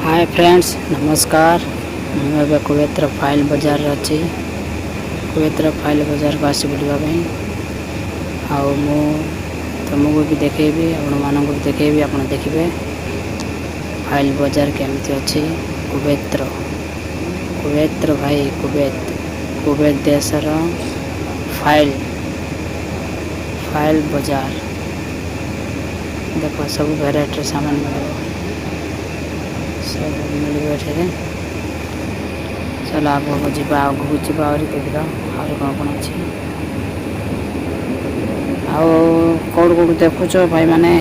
Hi friends नमस्कार। मुझे कुवेतर file बाजार अच्छी कुवेतर फाइल बाजार को आसी बुलवा तुमको भी देखेबी आपण भी देखेबी आप देखिए फाइल बाजार केमती अच्छी। कुवेतर भाई कुवेत देशर फाइल फाइल बाजार देख सब भेराइटी सामान मिल सब मिले। चलो आगे जावा आगे जावा और देखा और कौन कौन अच्छी कौड़ कौड़ देखुच भाई मैंने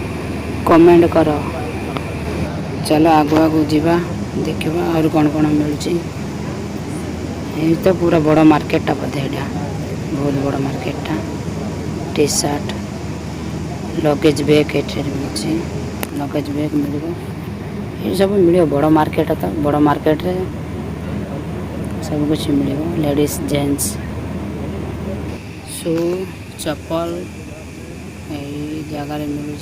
कमेंट कर। चलो आगु आगु जावा देखा और कौन कौन मिलूँ। ये तो पूरा बड़ मार्केटा बोधे यहाँ बहुत बड़ मार्केटा। टी सार्ट लगेज बैग ये मिली लगेज बैग मिल ये सब मिले बड़ मार्केट तो बड़ मार्केट रे सब कुछ मिले लेडीज जेंट्स शू चप्पल यही जगार मिलूँ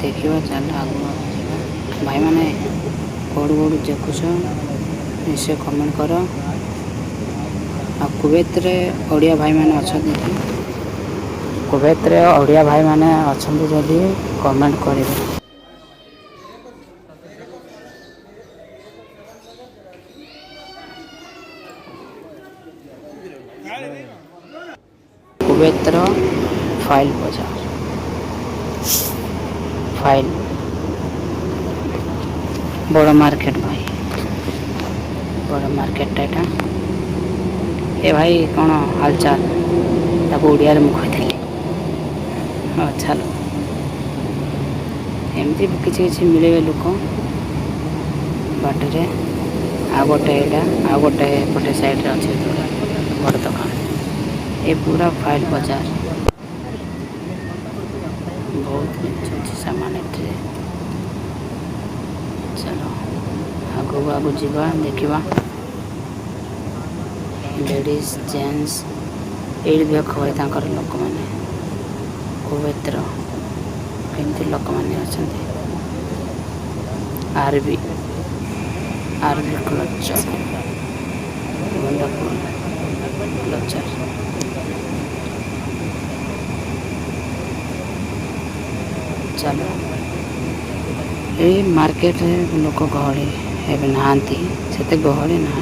देखा। चल आगु भाई मैंने कौड़ कौड़ देखुच निश्चय कमेंट कर। आ कुवेत रे ओडिया भाई मैंने अच्छा कुवेत रे ओडिया भाई मैंने अच्छा जदि कमेंट करेंगे। कुवेतर फाइल बाजार फाइल बड़ मार्केट भाई बड़ मार्केट यहाँ ए भाई कौन हालचाल ओडिया मुझे हाँ चलो एमती किसी मिले लोक बाटर आ गोटे आ गोटे पटे साइड अच्छे बड़ दुकान ये पूरा फाइल बाजार बहुत अच्छे सामान एटे। चलो आगू आगू जावा देखा लेडीज जेंट्स ये भी खबर लोक मैंने कुवेतर कमी लोक मैंने अच्छा आरबी क्लचर वंडरफुल क्लचर। चलो ये मार्केट लोक गहली एवं नहांती से गहली ना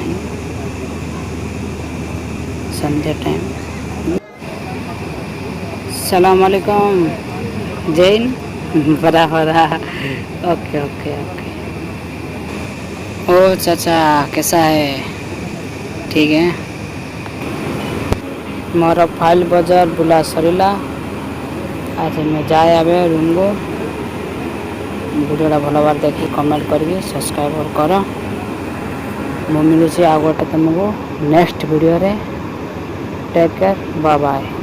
संध्या टाइम। सलाम अलैकुम जैन बराबर ओके ओके ओके। ओ चाचा कैसा है ठीक है। मोर फाइल बाजार बुला सरिला आज मैं जाए आवे रूम को वीडियोटा भल भाव देखिए कमेंट करी सब्सक्राइब कर। मु मिलूँ आ गोटे तुमको नेक्स्ट वीडियो रे। Take care bye bye.